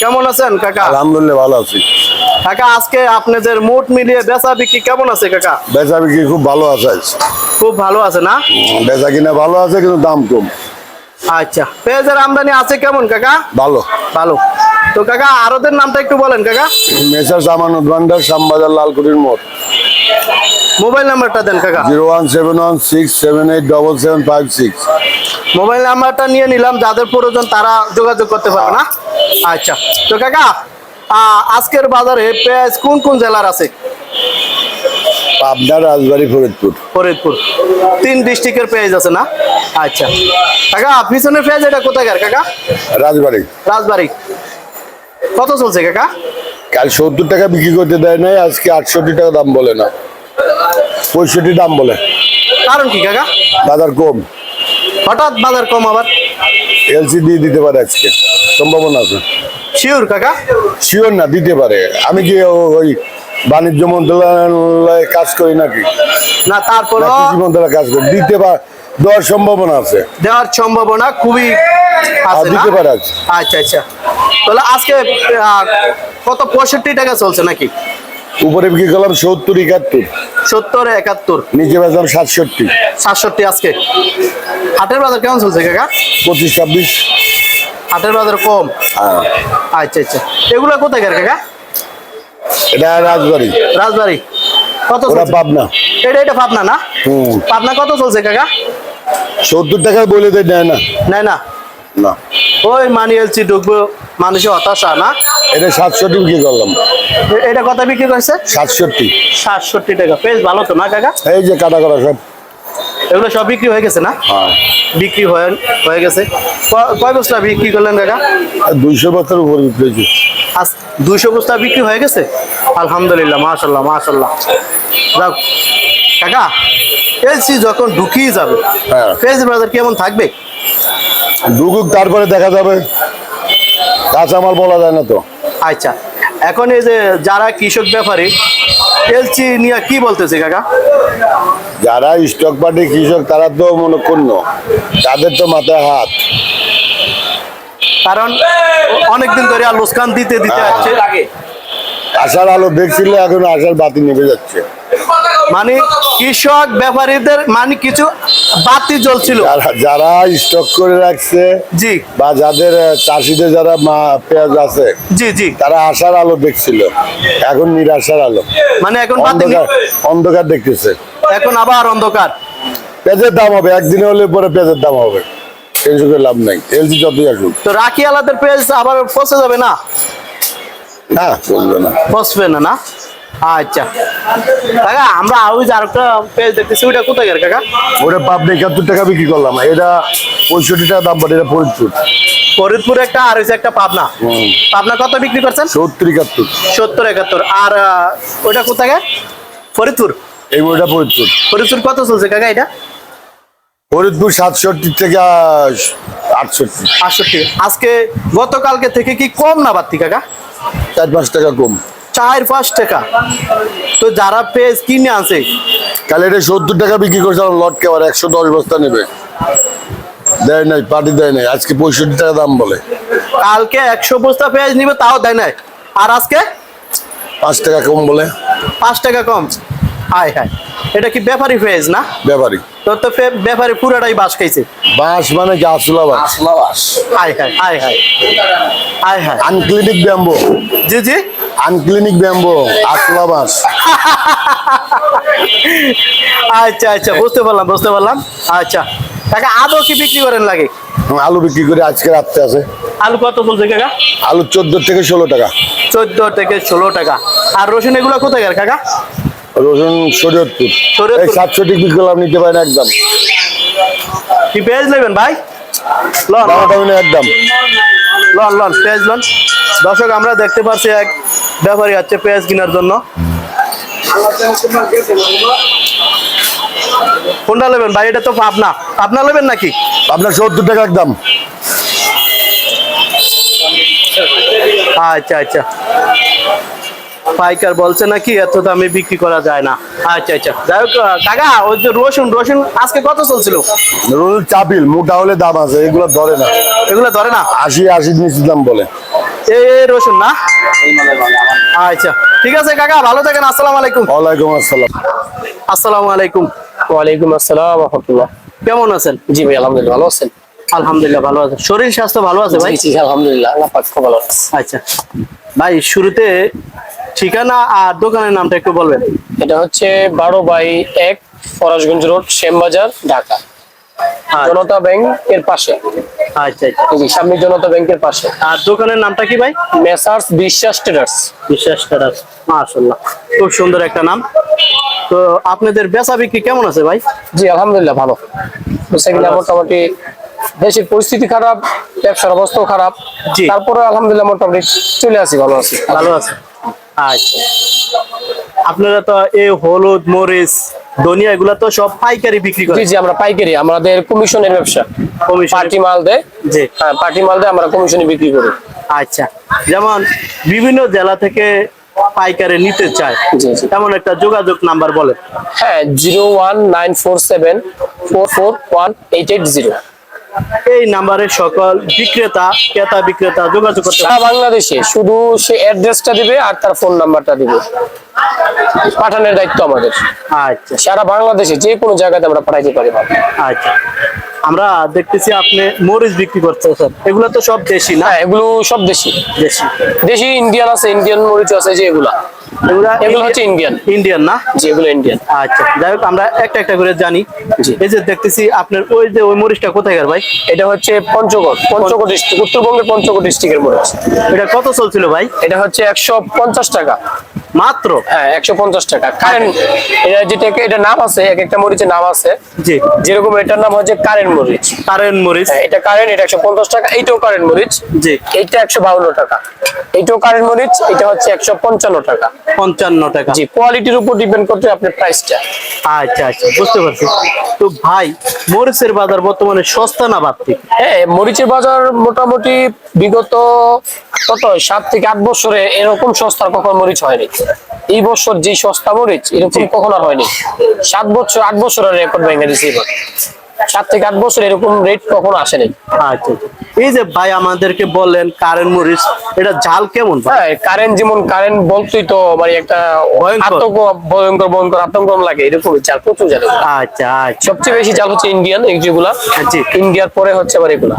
কেমন আছেন কাকা? আলহামদুলিল্লাহ ভালো আছি কাকা, আজকে আপনাদের মোট মিলিয়ে বেচা বিক্রি কেমন আছে কাকা? বেচা বিক্রি খুব ভালো আছে খুব ভালো আছে না? বেচা কিনা ভালো আছে কিন্তু দাম কম আচ্ছা, পেঁয়াজের আমদানি আছে কেমন কাকা? ভালো ভালো। তো কাকা আরদের নামটা একটু বলেন কাকা। মেসার জামানত ভান্ডার শ্যামবাজার লালকুটির মোড় মোবাইল নাম্বারটা দেন কাকা। 01716787756 মোবাইল নাম্বারটা নিয়ে নিলাম, যাদের প্রয়োজন তারা যোগাযোগ করতে পারবে না। আচ্ছা, তো কাকা আজকের বাজারে পেঁয়াজ কোন কোন জেলার আছে? পাবনা, রাজবাড়ী, ফরিদপুর। ফরিদপুর, 3 ডিস্ট্রিক্টের পেঁয়াজ আছে না? আচ্ছা কাকা, পিছনের পেঁয়াজ এটা কোথায় কাকা? রাজবাড়ী। রাজবাড়ী। কত চলছে কাকা? কাল 70 টাকা বিক্রি করতে দেয় নাই, আজকে 68 টাকা দাম বলে না, 65 দাম বলে। কারণ কি কাকা? বাজার কম, হঠাৎ বাজার কম আবার? এলসি দিয়ে দিতে পারে আজকে, সম্ভাবনা আছে। শিওর কাকা? শিওর না, দিতে পারে। আমি কি ওই বাণিজ্য মন্ত্রণালয়ে কাজ করি নাকি? না, তারপর কৃষি মন্ত্রণালয়ে কাজ করি, দেওয়ার সম্ভাবনা আছে। দেওয়ার সম্ভাবনা খুবই আছে না? দিতে পারে আজ। আচ্ছা আচ্ছা, তাহলে আজকে কত 65 টাকা চলছে নাকি? উপরে বিক্রি করলাম 70, 71, 70, 71, নিচে বেচলাম 67, 67 আজকে। হাটের বাজার কেমন চলছে কাকা? 25, 26। হাটের বাজার কম। আচ্ছা আচ্ছা, এগুলো কোথায় কাকা? এটা রাজবাড়ী। রাজবাড়ী। কত ওরা চলছে? পাবনা। এটা পাবনা না? পাবনা কত চলছে কাকা? 70 টাকায় বলে দেয়, নেয় না। নাই না? না, ওই মানি এলসি ঢুকবো, মানুষের হতাশা না? এটা 67 বিক্রি করলাম। এটা কত বিক্রি করছে? 67। 67 টাকা। বেশ ভালো তো না কাকা? এই যে কাটা করা সব, এগুলো সব বিক্রি হয়ে গেছে না? হ্যাঁ, বিক্রি হয়ে গেছে। কয় বস্তা বিক্রি করলেন কাকা? 200 বছর উপর বিক্রি হয়েছে। আজ 200 বস্তা বিক্রি হয়ে গেছে। আলহামদুলিল্লাহ, মাশাল্লাহ মাশাল্লাহ। যাক কাকা, এলসি যখন ঢুকিয়ে যাবে, হ্যাঁ, পেঁয়াজের বাজার কেমন থাকবে? ঢুকুক, তারপরে দেখা যাবে। কাঁচামাল বলা যায় না তো। আচ্ছা, এখন এই যে যারা কৃষক ব্যাপারী এলসি নিয়ে কি বলতেছে কাকা? যারা স্টক পার্টি কৃষক তারা তো মনে করল, তাদের তো মাথায় হাত। কারণ অনেকদিন ধরে আর লোসকান দিতে হচ্ছে। আশার আলো দেখছিল, এখন আশার বাতি নেমে যাচ্ছে। মানে কৃষক ব্যাপারীদের মানে কিছু বাতি জ্বলছিল। যারা স্টক করে রাখছে, জি, বা যাদের চাষিদের যারা পেঁয়াজ আছে, জি জি, তারা আশার আলো দেখছিল, এখন নিরাশার আলো। মানে এখন বাতি অন্ধকার দেখতেছে। এখন আবার অন্ধকার। পেঁয়াজের দাম হবে, একদিনে হলে পরে পেঁয়াজের দাম হবে, টেনশন করে লাভ নাই। এলসি যতই আসুক, তো রাখি আলাদের পেঁয়াজ আবার পচে যাবে না? না চলবে না, পচবে না না? আচ্ছা কাকা, আমরা ওই যে আরেকটা পেঁয়াজ দেখতেছি, ওইটা কোথায় কাকা? ওটা পাবনা 71 টাকা বিক্রি করলাম, এটা 65 টাকা দাম, এটা ফরিদপুর। ফরিদপুর একটা, আর হচ্ছে একটা পাবনা। পাবনা কত বিক্রি করছেন? 70, 71। 70, 71। আর ওইটা কোথায়? ফরিদপুর। এই বইটা ফরিদপুর। ফরিদপুর কত চলছে কাকা এটা? ফরিদপুর 67 থেকে 68। 68। আজকে গতকালকে থেকে কি কম না বাড়তি কাকা? 4-5 টাকা কম। 4-5 টাকা। তো যারা পেঁয়াজ কিনে আনছে, কাল এটা 70 টাকা বিক্রি করছিলাম লটকে, আবার 110 বস্তা নেবে, দেয় নাই, পার্টি দেয় নাই। আজকে 65 টাকা দাম বলে। কালকে 100 বস্তা পেঁয়াজ নিবে, তাও দেয় নাই। আর আজকে 5 টাকা কম বলে। 5 টাকা কম। হায় হায়, এটা কি ব্যাপারী পেঁয়াজ না? ব্যাপারী। তোর তো ব্যাপারী পুরাটাই বাস খাইছে। বাঁশ মানে কি? আসলা বাঁশ। হায় হায় হায় হায় হায় হায়। আনক্লিনিক ব্যাম্বো। জি জি, আনক্লিনিক ব্যাম্বো, আসলা বাঁশ। আচ্ছা আচ্ছা, বুঝতে পারলাম। আচ্ছা কাকা, আদৌ কি বিক্রি করেন লাগে? আলু বিক্রি করে আজকে রাত্রে আছে। আলু কত চলছে কাকা? আলু 14 থেকে 16 টাকা। 14 থেকে 16 টাকা। আর রসুন এগুলো কোথায় কাকা? রসুন শরীয়তপুর। এই 700 বিক্রি করলাম, নিতে পারেন একদম। কি পেঁয়াজ নেবেন ভাই? লন একদম লন পেঁয়াজ লন। দর্শক, আমরা দেখতে পাচ্ছি এক ব্যাপারী আছে পেঁয়াজ কেনার জন্য। কোনটা নেবেন ভাই? এটা তো পাবনা নেবেন নাকি? আপনার 70 টাকা একদম। আচ্ছা আচ্ছা, পাইকার বলছে নাকি এত দামে বিক্রি করা যায় না। আচ্ছা আচ্ছা, যাই হোক কাকা, ওই যে রসুন আজকে কত চলছিল? রসুন চাপিল, মোটা হলে দাম আছে, এগুলো ধরে না। এগুলো ধরে না? 80 নিচে দাম বলে। এই রসুন না? আচ্ছা ঠিক আছে কাকা, ভালো থাকেন। আসসালামু আলাইকুম। ওয়ালাইকুম আসসালাম। আসসালামু আলাইকুম। ওয়ালাইকুম আসসালাম ওয়া রাহমাতুল্লাহ। কেমন আছেন? জি ভাই আলহামদুলিল্লাহ ভালো আছেন? আলহামদুলিল্লাহ ভালো আছে। শরীর স্বাস্থ্য ভালো আছে ভাই? জি জি আলহামদুলিল্লাহ আল্লাহ পাক খুব ভালো আছে। আচ্ছা ভাই, শুরুতে ঠিকানা আর দোকানের নামটা একটু বলবেন। এটা হচ্ছে 12/1 ফরাসগঞ্জ রোড, শ্যামবাজার, ঢাকা। জনতা ব্যাংক এর পাশে। আচ্ছা আচ্ছা। জি সামনে জনতা ব্যাংকের পাশে। আর দোকানের নামটা কি ভাই? মেসার্স বিশ্বাস ট্রেডার্স। বিশ্বাস ট্রেডার্স। মাশাআল্লাহ, খুব সুন্দর একটা নাম। তো আপনাদের বেচা বিক্রি কেমন আছে ভাই? জি আলহামদুলিল্লাহ ভালো। বেসিক্যালি মোটামুটি দেশের পরিস্থিতি খারাপ, ব্যবসার অবস্থাও খারাপ, জি। তারপরে আলহামদুলিল্লাহ মোটামুটি চলে আসি, ভালো আছি। ভালো আছে। আচ্ছা, আপনারা তো এই হলুদ, মরিচ, ধনিয়া এগুলা তো সব পাইকারি বিক্রি জি করেন? জি আমরা পাইকারি, আমাদের কমিশনের ব্যবসা। কমিশন? পার্টি মাল দেয়। জি। হ্যাঁ পার্টি মাল দেয়, আমরা কমিশনে বিক্রি করি। আচ্ছা, যেমন বিভিন্ন জেলা থেকে পাইকারি নিতে চায়, জি, জি। তেমন একটা যোগাযোগ নাম্বার বলেন। হ্যাঁ 01947441880। এই নাম্বারে সকল বিক্রেতা, ক্রেতা বিক্রেতা যোগাযোগ করতে সারা বাংলাদেশে শুধু সে অ্যাড্রেসটা দিবে আর তার ফোন নাম্বারটা দিবে, পাঠানোর দায়িত্ব আমাদের। আচ্ছা সারা বাংলাদেশে যে কোনো জায়গাতে আমরা পাঠাইতে পারি মাল। আচ্ছা। আমরা দেখতেছি আপনি মরিচ বিক্রি করতেছেন, এগুলো তো সব দেশি না? হ্যাঁ এগুলো সব দেশি। দেশি। দেশি ইন্ডিয়ান আছে, ইন্ডিয়ান মরিচ আছে, যে এগুলো এগুলো হচ্ছে ইন্ডিয়ান। ইন্ডিয়ান না? জি এগুলো ইন্ডিয়ান। আচ্ছা, যাই হোক আমরা একটা একটা করে জানি। জি। এই যে দেখতেছি আপনার ওই মরিচটা কোথায় ভাই? এটা হচ্ছে পঞ্চগড় ডিস্ট্রিক্ট, উত্তরবঙ্গের পঞ্চগড় ডিস্ট্রিক্টের মরিচ। এটা কত চলছিল ভাই? এটা হচ্ছে 150 টাকা মাত্র? হ্যাঁ 150 টাকা। কারেন্ট এটা যেটাকে, এটা নাম আছে, এক একটা মরিচের নাম আছে। জি। যেরকম এটার নাম হচ্ছে কারেন্ট মরিচ। কারেন্ট মরিচ? হ্যাঁ, এটা কারেন্ট, এটা 150 টাকা। এইটাও কারেন্ট মরিচ। জি। এইটা 152 টাকা। এইটাও কারেন্ট মরিচ, এটা হচ্ছে 155 টাকা। 55 টাকা? জি, কোয়ালিটির উপর ডিপেন্ড করতে আপনার প্রাইসটা। আচ্ছা আচ্ছা, বুঝতে পারছি। তো ভাই, মরিচের বাজার বর্তমানে সস্তা না বাড়তি? হ্যাঁ মরিচের বাজার মোটামুটি বিগত 7 থেকে 8 বছরে এরকম সস্তার কখনো মরিচ হয়নি। এই বছর যে সস্তা মরিচ এরকম কখনো আর হয়নি। 8 বছরের রেকর্ড ভেঙে দিয়েছে এবার। 7 থেকে 8 বছর এরকম রেট কখনো আসেনি। আচ্ছা, এই যে ভাই আমাদেরকে বললেন কারেন্ট মরিচ, এটা ঝাল কেমন ভাই? হ্যাঁ কারেন্ট, যেমন কারেন্ট বলতেই তো মানে একটা ভয়ঙ্কর আতঙ্ক লাগে, এরকম জাল প্রচুর জাল। আচ্ছা আচ্ছা। সবচেয়ে বেশি জাল হচ্ছে ইন্ডিয়ান, এই যেগুলা। জি। ইন্ডিয়ার পরে হচ্ছে আবার এগুলা।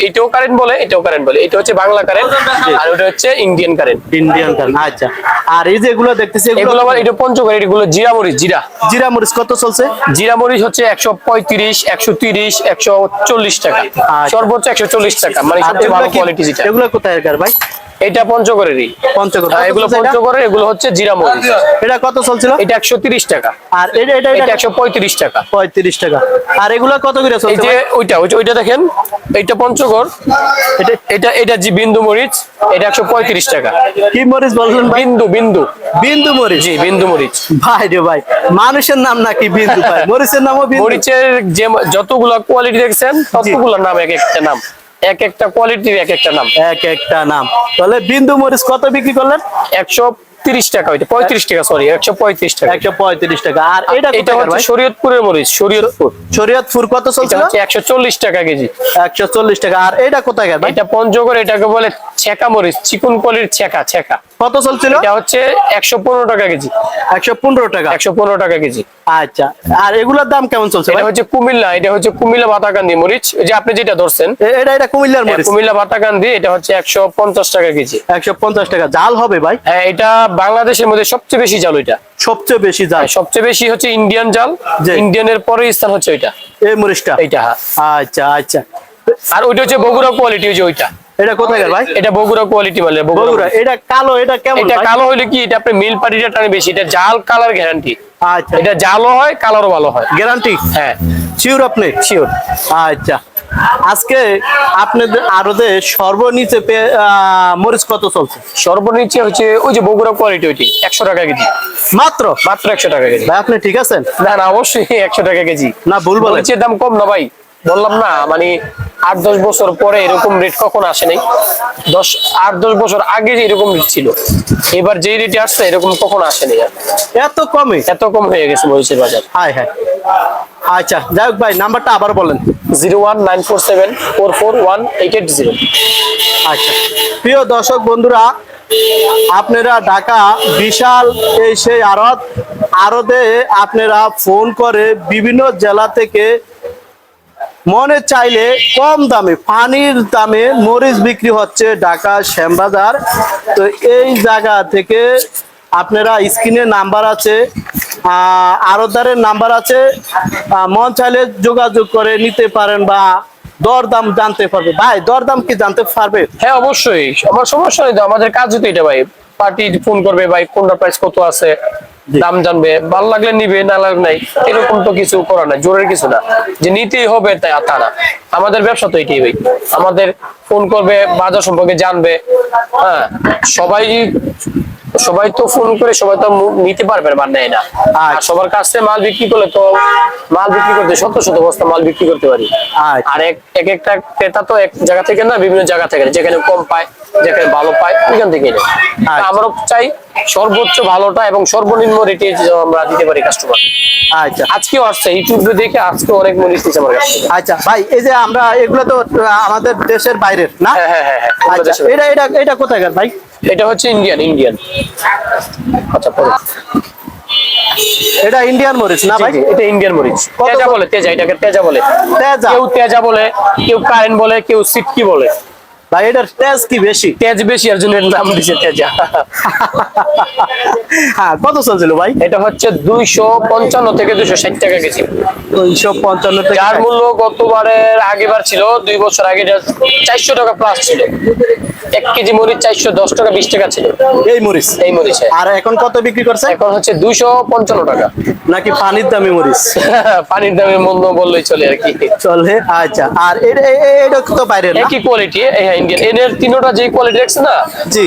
এটাও কারেন্ট বলে, এটাও কারেন্ট বলে। এটা হচ্ছে বাংলা কারেন্ট, আর ওটা হচ্ছে ইন্ডিয়ান কারেন্ট। Indian current. আচ্ছা, আর এই যে এগুলো দেখতেছি এগুলো আবার এটা পঞ্চগড়, এগুলো জিরা মরিচ। জিরা মরিচ কত চলছে? জিরা মরিচ হচ্ছে 135, 130, 140 টাকা, সর্বোচ্চ 140 টাকা, মানে আর সবচেয়ে ভালো কোয়ালিটি যেটা। এগুলো কোথায় ভাই? এটা পঞ্চগড়েরই। পঞ্চগড়? এগুলো পঞ্চগড়ের, এগুলো হচ্ছে জিরা মরিচ। এটা কত চলছিল? এটা 130 টাকা। আর এটা 135 টাকা। 35 টাকা। আর এগুলো কত করে এই চলছে যে ভাই? ওইটা দেখেন, এটা পঞ্চগড়, এটা জি বিন্দু মরিচ, এটা 135 টাকা। কি মরিচ বললেন ভাই? বিন্দু বিন্দু মরিচ? জি বিন্দু মরিচ। ভাই রে ভাই, মানুষের নাম নাকি বিন্দু ভাই? মরিচের নামও বিন্দু? মরিচের যে যতগুলা কোয়ালিটি দেখছেন ততগুলা নাম, এক একটা নাম, এক একটা কোয়ালিটির এক একটা নাম। এক একটা নাম। তাহলে বিন্দু মরিচ কত বিক্রি করলেন? 130 টাকা, ওইটা 35 টাকা, সরি 135 টাকা। 135 টাকা। আর এটা হচ্ছে শরীয়তপুরের মরিচ, শরীয়তপুর কত এটা চলছে? হচ্ছে 140 টাকা কেজি। 140 টাকা। আর এটা কোথায় ভাই? এটা পঞ্চগড়, এটাকে বলে ছেকা মরিচ, চিকুন কলির ছেকা। কত চলছিল? এটা হচ্ছে 115 টাকা কেজি। 115 টাকা? 115 টাকা কেজি। আচ্ছা, আর এগুলোর দাম কেমন চলছে এটা ভাই? হচ্ছে কুমিল্লা, এটা হচ্ছে কুমিল্লা বাতাকান্দি মরিচ, ওই যে আপনি যেটা ধরছেন। এটা কুমিল্লার মরিচ? কুমিল্লা বাতাকান্দি, এটা হচ্ছে 150 টাকা কেজি। 150 টাকা। জাল হবে ভাই? হ্যাঁ এটা বাংলাদেশের মধ্যে সবচেয়ে বেশি জাল ওইটা। সবচেয়ে বেশি জাল? সবচেয়ে বেশি হচ্ছে ইন্ডিয়ান জাল, জি। ইন্ডিয়ানের পরে স্থান হচ্ছে ওইটা, এই মরিচটা? এইটা। হ্যাঁ। আচ্ছা আচ্ছা। আর ওইটা হচ্ছে বগুড়া কোয়ালিটি, ওই যে ওইটা। এটা কোথায় ভাই? এটা বগুড়া কোয়ালিটি মানে বগুড়া। এটা কালো, এটা কেমন এটা ভাই? কালো হইলে কি, এটা আপনি মিল পাটিটা টানে বেশি, এটা জাল কালার গ্যারান্টি। আচ্ছা, এটা জালও হয়, কালারও ভালো হয়। গ্যারান্টি? হ্যাঁ শিওর আপনি? শিওর। আচ্ছা, আজকে আপনাদের আড়তে সর্বনিচে মরিচ কত চলছে? সর্বনিচে হচ্ছে ওই যে বগুড়া কোয়ালিটি, ওইটি 100 টাকা কেজি। মাত্র? মাত্র 100 টাকা কেজি। ভাই আপনি ঠিক আছেন? না অবশ্যই 100 টাকা কেজি। না ভুল বলেন। মরিচের দাম কম না ভাই, বললাম না, মানে 8-10 বছর পরে এরকম রেট কখন আসে নাই। 8-10 বছর আগে যে এরকম রেট ছিল, এবার যে রেটে আসছে এরকম কখনো আসে নাই। এত কমে? এত কম হয়ে গেছে মরিচের বাজার। High high. আচ্ছা যাই হোক ভাই, নাম্বারটা আবার বলেন। 01947441880। আচ্ছা প্রিয় দর্শক বন্ধুরা, আপনারা ঢাকা বিশাল এই সেই আড়তে আপনারা ফোন করে বিভিন্ন জেলা থেকে মনে চাইলে কম দামে পানির দামে মরিচ বিক্রি হচ্ছে ঢাকা শ্যামবাজার। তো এই জায়গা থেকে আপনারা স্ক্রিনে নাম্বার আছে, আড়তদারের নাম্বার আছে, মন চাইলে যোগাযোগ করে নিতে পারেন বা দরদাম জানতে পারবে। ভাই দরদাম কি জানতে পারবে? হ্যাঁ অবশ্যই, আমার সমস্যা নেই তো, আমাদের কাজ হতো এটা ভাই। পার্টি ফোন করবে ভাই কোনটা প্রাইস কত আছে, দাম জানবে, ভালো লাগলে নিবে, না লাগলে নাই। এরকম তো কিছু করা নাই, জোরের কিছু না যে নিতেই হবে তাই তা না। আমাদের ব্যবসা তো এটাই ভাই, আমাদের ফোন করবে, বাজার সম্পর্কে জানবে। হ্যাঁ সবাই তো ফোন করে সবাই তো নিতে পারবে না, নেয় না। আর সবার কাছে মাল বিক্রি করলে তো মাল বিক্রি করতে শত শত বস্তা মাল বিক্রি করতে পারি। আর একটা ক্রেতা তো এক জায়গা থেকে না, বিভিন্ন জায়গা থেকে, যেখানে কম পায় যেখানে ভালো পায় ওইখান থেকে নেয়। আমরা চাই সর্বোচ্চ ভালোটা এবং সর্বনিম্ন রেটে আমরা দিতে পারি কাস্টমার। আচ্ছা আজকেও আসছে ইউটিউবে দেখে, আজকে অনেক মরিচ দিচ্ছে আমার কাছে। আচ্ছা ভাই, এই যে আমরা এগুলো তো আমাদের দেশের বাইরের না? হ্যাঁ। আচ্ছা এটা কোথাকার ভাই? এটা হচ্ছে ইন্ডিয়ান। আচ্ছা পরে এটা ইন্ডিয়ান মরিচ না ভাই? এটা ইন্ডিয়ান মরিচ। তেজা বলে, এটাকে তেজা বলে। তেজা? কেউ তেজা বলে, কেউ কারেন্ট বলে, কেউ সিটকি বলে। ভাই এটার তেজ কি বেশি? তেজ বেশি, আর জন্য এর নাম দিয়েছে তেজা। হ্যাঁ কত চলছিল ভাই? এটা হচ্ছে 255 থেকে 260 টাকা কেজি। 255 থেকে, যার মূল্য গতবারের আগেবার ছিল 2 বছর আগে 400 টাকা প্লাস ছিল। 1 কেজি মরিচ 410 টাকা 20 টাকা ছিল এই মরিচ। আর এখন কত বিক্রি করছে? এখন হচ্ছে 255 টাকা। নাকি পানির দামি মরিচ? পানির দামে মন্দ বললেই চলে আর কি। চলে। আচ্ছা আর এটা তো বাইরের না? একই কোয়ালিটি, হ্যাঁ ইন্ডিয়ান। এর তিনটা যে কোয়ালিটি দেখছেন না,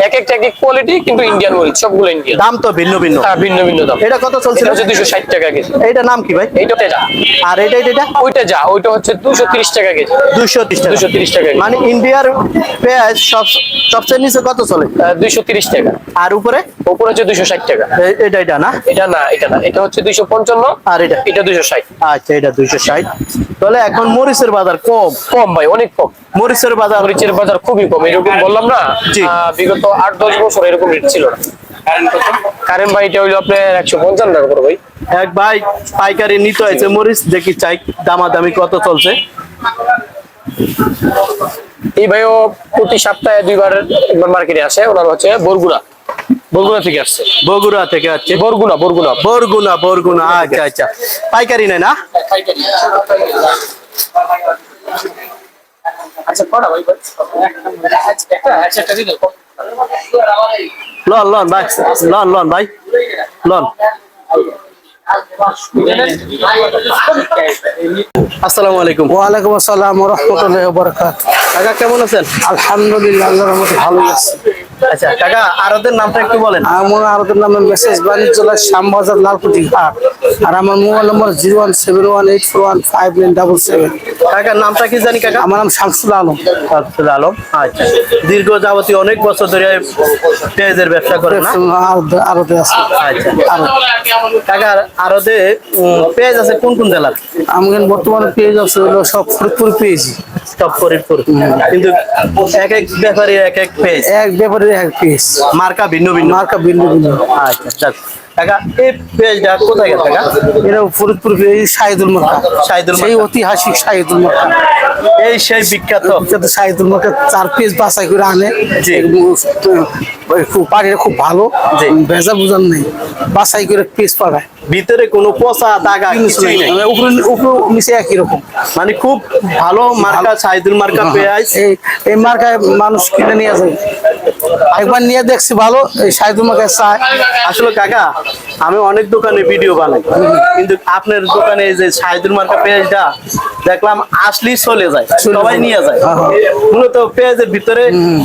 এক কোয়ালিটি, কিন্তু ইন্ডিয়ান মরিচ, সবগুলো ইন্ডিয়ান। দাম তো ভিন্ন ভিন্ন? হ্যাঁ ভিন্ন দাম। এটা কত চলছিল? এটা হচ্ছে 260 টাকা কেজি। এইটার নাম কি ভাই? এইটা তেজা। আর এটা ওইটা হচ্ছে 230 টাকা কেজি। 230 টাকা। মানে ইন্ডিয়ার পেঁয়াজ সবচেয়ে নিচে কত চলে? 230 টাকা। আর উপরে হচ্ছে 260 টাকা। এটা না? এটা না। এটা হচ্ছে 255। আর এটা 260। আচ্ছা এটা 260। তাহলে এখন মরিচের বাজার কম ভাই, অনেক কম। মরিচের বাজার খুবই কম। এরকম বললাম না, বিগত 8-10 বছর এরকম রেট ছিল না। কারেন্ট ভাই এটা হইলো আপনার 150 টাকা করে ভাই। এক ভাই পাইকারি নিতে হয়েছে মরিচ, দেখি চাই দামাদামি কত চলছে। এই ভাইও প্রতি সপ্তাহে 2বার একবার মার্কেটে আসে। ওনার হচ্ছে বরগুনা থেকে আসছে। বগুড়া থেকে আসছে? বরগুনা। আচ্ছা পাইকারি নেয় না? আচ্ছা কটা ভাই? একটা দিন লন ভাই লন। আসসালামু আলাইকুম। ওয়ালাইকুম আসসালাম ওয়া রাহমাতুল্লাহি ওয়া বারাকাতুহু। কাকা কেমন আছেন? আলহামদুলিল্লাহ, আল্লাহর রহমতে ভালো আছি। আচ্ছা কাকা আড়তের নামটা একটু বলেন। আমার আরতের নাম মেসেজ বাণিজ্যালয় শ্যামবাজার লালকুটি ঘাট। আর আমার মোবাইল নম্বর 01718459777। কাকার নামটা কি জানি কাকা? আমার নাম শামসুল আলম। আচ্ছা দীর্ঘ যাবতীয় অনেক বছর ধরে পেঁয়াজের ব্যবসা করেন না? আরতে আছে। আচ্ছা কাকার আড়তে পেঁয়াজ আছে কোন জেলার? আমাদের বর্তমানে পেঁয়াজ আছে হলো সব ফরিদপুর পেয়েছি। সব ফরিদপুর, কিন্তু এক ব্যাপারে এক পেঁয়াজ, এক ব্যাপারে এক পেঁয়াজ, মার্কা ভিন্ন। আচ্ছা কাকা এই পেঁয়াজটা কোথায় গেছে কাকা? এটা ফরিদপুর পেঁয়াজ শাহিদুল মার্কা। সেই ঐতিহাসিক শাহিদুল মার্কা, এই সেই বিখ্যাত শাহিদুল মার্কা 4 পিস বাছাই করে আনে। পানিটা খুব ভালো, ভেজা বুঝান নেই, বাছাই করে পিস পাঠায়। ভিতরে কোনো পচা দাগা কিছুই নেই, উপরে নিচে একই রকম। মানে খুব ভালো মার্কা শাহিদুল মার্কা পেঁয়াজ। এই মার্কায় মানুষ কিনে নিয়ে যায়। একবার নিয়ে দেখছি ভালো, এই সাইদুল মাকে চায়। আসলে কাকা আমি অনেক দোকানে ভিডিও বানাই, কিন্তু আপনার দোকানে এই যে শাহিদুল মার্কা পেঁয়াজটা দেখলাম আসলেই চলে যায়, সবাই নিয়ে যায়। মূলত পেঁয়াজের ভিতরে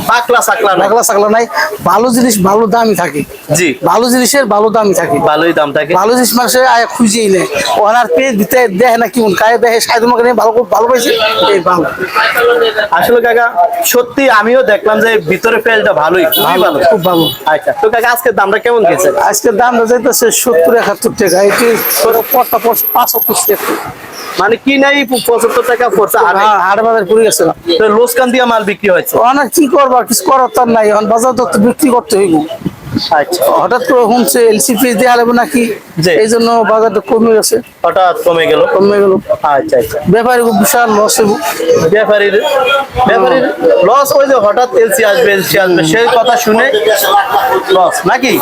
পাকলা সাকলা না। লাগলা সাকলা নাই, ভালো জিনিস ভালো দামই থাকে। জি, ভালো জিনিসের ভালো দামই থাকে। ভালোই দাম থাকে। ভালো জিনিস মানুষের খুঁজেই নেয়, ওনার পেজ ভিতরে দেখে না কেমন কায়ে দেখে সাইদুল মাকে নিয়ে ভালো ভালো পাইছে, এই ভালো। আসলে কাকা সত্যি আমিও দেখলাম যে ভিতরে পেঁয়াজটা ভালোই, খুবই ভালো। খুব ভালো। আচ্ছা, তো কাকা আজকের দামটা কেমন গেছে? আজকের দামটা যাইতেছে 70-71 টাকা, এটি পড়তা পড়ছে 75 টাকা। মানে কি নাই 75 টাকা পড়ছে। আর হ্যাঁ, হাট বাজার পড়ে গেছে না। লোসকান দিয়া মাল বিক্রি হয়েছে। অনেক কি করবা, কিছু করার তো আর নাই, এখন বাজার তো বিক্রি করতে হইব। আচ্ছা, হঠাৎ করে শুনছে এলসি পেজ দেওয়া লাগবে নাকি, জি। এই জন্য বাজারটা কমে গেছে, হঠাৎ কমে গেল। কমে গেল। আচ্ছা আচ্ছা, ব্যাপারী খুব বিশাল লস হইব। ব্যাপারীর লস, ওই যে হঠাৎ এলসি আসবে সেই কথা শুনে লস নাকি?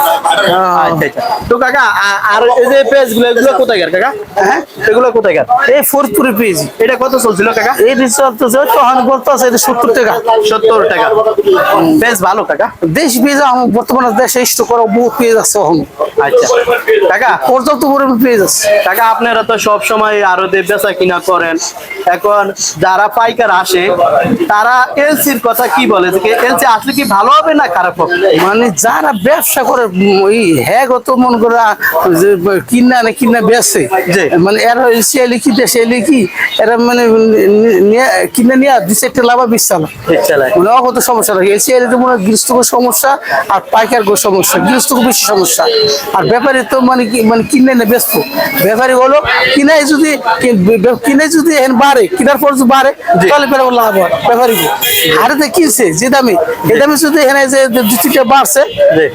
আচ্ছা আচ্ছা, তো কাকা আর এই যে পেজ গুলো এগুলো কোথায় গেল কাকা? হ্যাঁ, এগুলো কোথায় গেল? এই ফরিদপুরে পেজ, এটা কত চলছিল কাকা? এই চলতেছে তখন বলতেছে এটা 70 টাকা। 70 টাকা। বেশ ভালো কাকা। দেশ পেজ বর্তমানে দেশে স্টক করা বহুত পেজ আছে, এখন আচ্ছা কাকা, পর্যাপ্ত পরিমাণ পেজ আছে। কাকা আপনারা তো সব সময় আরো বেচা কিনা করেন, এখন যারা পাইকার আসে তারা এলসির কথা কি বলে, যে এলসি আসলে কি ভালো হবে না খারাপ হবে? মানে যারা ব্যবসা করে ওই হ্যাঁ গত মন করে যে কিনা বেচে, জি। মানে এরা এলসি লিখি দেশে লিখি এরা মানে কিনে নিয়ে 2-4টা লাভা বিশাল, মানে অগত সমস্যা থাকে। এলসি এলিতে মনে হয় গৃহস্থকের সমস্যা আর পাইকার সমস্যা, গৃহস্থকে বেশি সমস্যা। আর ব্যাপারী তো মানে কি মানে কিনে না ব্যস্ত, ব্যাপারী হলো কিনে যদি এখন বাড়ে, কিনার পর যদি বাড়ে তাহলে বেড়ে লাভ হয় ব্যাপারী। হারেতে কিনছে যে দামে, এই দামে যদি এখানে যে 2-3টা বাড়ছে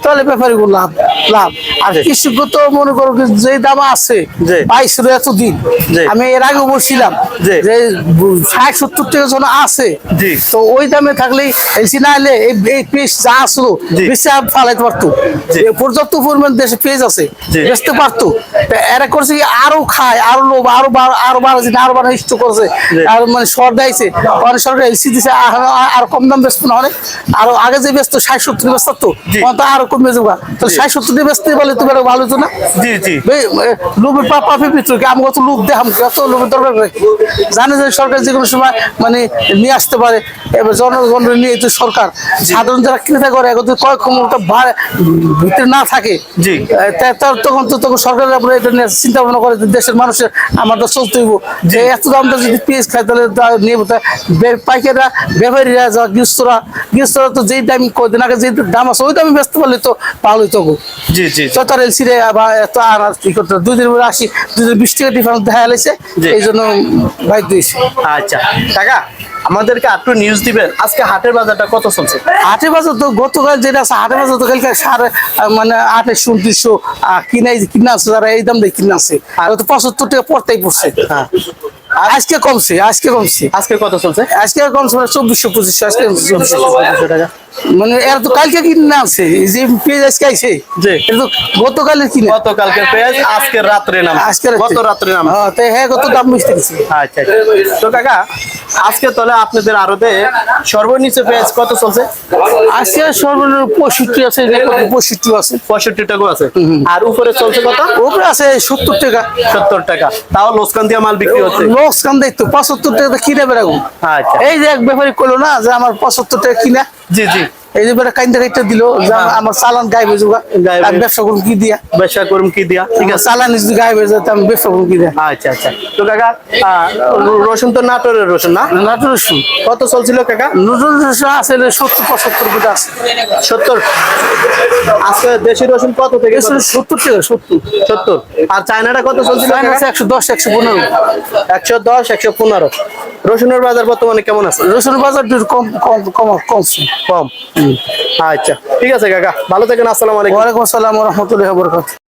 তাহলে ব্যাপারী লাভ লাভ। আর কৃষক তো মনে করো যে দাম আছে পাইছিল এতদিন, আমি এর আগে বলছিলাম যে 60-70 টাকা জন আছে, তো ওই দামে থাকলে এলসি না এলে এই পেজ যা আসলো বেশি ফালাইতে পারতো, পর্যাপ্ত পরিমাণ দেশে পেজ আছে বেচতে পারতো। এরা করছে কি আরো খায়, আরো লোভ, আরো বাড়াচ্ছে, আরো বাড়া স্টক করছে, আর মানে সর দিয়েছে, অনেক সরকার এলসি দিছে, আরো কম দাম বেচতো না অনেক। আরো আগে যে বেচতো 60-70 বেচতো, তো আরো কমে যাবো। তো 60-70 বেচতে বলে তুমি ভালো হতো না? জি জি, লোভের পাপের ভিতরে আমি কত লোভ দেখাম, কত লোভের দরকার রাখি। জানে যে সরকার যে কোনো সময় মানে নিয়ে আসতে পারে, এবার জনগণ নিয়ে তো সরকার সাধারণ যারা ক্রেতা করে এখন কয় ক্ষমতা ভিতরে না থাকে, তখন সরকারের উপরে এটা নিয়ে চিন্তা ভাবনা করে দেশের মানুষের আমাদের চলতে হইব, যে এত দামটা যদি পেঁয়াজ খায় তাহলে নিয়ে পাইকাররা ব্যাপারীরা যা গৃহস্থরা তো যেই দাম কদিন আগে যে দাম আছে ওই দামে বেচতে পারলে তো ভালোই তবু। জি জি, চতার এলসিরে আবার এত আর কি করতে 2 দিন পরে 20 টাকা ডিফারেন্স দেখা গেছে, এই জন্য বাইক দিয়েছি। আচ্ছা কাকা, আমাদেরকে একটু নিউজ দিবেন আজকে হাটের বাজারটা কত চলছে? হাটের বাজার তো গতকাল যেটা আছে, হাটের বাজার তো কালকে মানে 2800-2900 কিনা আছে, যারা এই দাম দিয়ে কিনা আছে, আর তো 75 টাকা পড়তেই পড়ছে। হ্যাঁ, আজকে কমছে। আজকে কত চলছে? আজকে কমছে 2400-2500, আজকে 2400 টাকা। মানে এর তো কালকে কিনে আছে, যে পেঁয়াজ আজকে আইছে, এটা তো গতকালের কিনে, গতকালকে পেঁয়াজ আজকে রাত্রে নাম, গত রাত্রে নাম। হ্যাঁ গত দাম মিশতে গেছে। আচ্ছা, তো কাকা আজকে তাহলে আপনাদের আরতে সর্বনিচ্চ পেঁয়াজ কত চলছে? আজকে সর্বনিম্ন 65 আছে, 65 আছে, 65 টাকা আছে। আর উপরে চলছে কত? উপরে আছে 70 টাকা। 70 টাকা, তাও লোসকান দিয়া মাল বিক্রি হচ্ছে। লোকসান দেখতো 75 টাকা কিনে বেড়াবো। আচ্ছা, এই যে এক ব্যাপারী কইলো না যে আমার 75 টাকা কিনা, জি জি, এই যে বেটা কাইন্দা কাইটা দিল যে আমার চালান গায়েব হয়ে যাবে, গায়েব আমি ব্যবসা করুন কি দিয়া, ব্যবসা করুম কি দিয়া? ঠিক আছে, চালান যদি গায়েব হয়ে যায় আমি ব্যবসা করুন কি দিয়া। আচ্ছা আচ্ছা, তো কাকা রসুন তো নাটোরের রসুন না? নাটোর রসুন কত চলছিল কাকা? নতুন রসুন আছে 70-75 টাকা আছে। 70। আজকে দেশি রসুন কত থেকে? 70 টাকা, 70। আর চায়নাটা কত চলছিল? 110-115। 110-115। রসুনের বাজার বর্তমানে কেমন আছে? রসুনের বাজার কমছে। কম। আচ্ছা ঠিক আছে কাকা, ভালো থাকেন। আসসালামু আলাইকুম। ওয়ালাইকুম আসসালাম ওয়া রাহমাতুল্লাহি ওয়া বারাকাতুহু।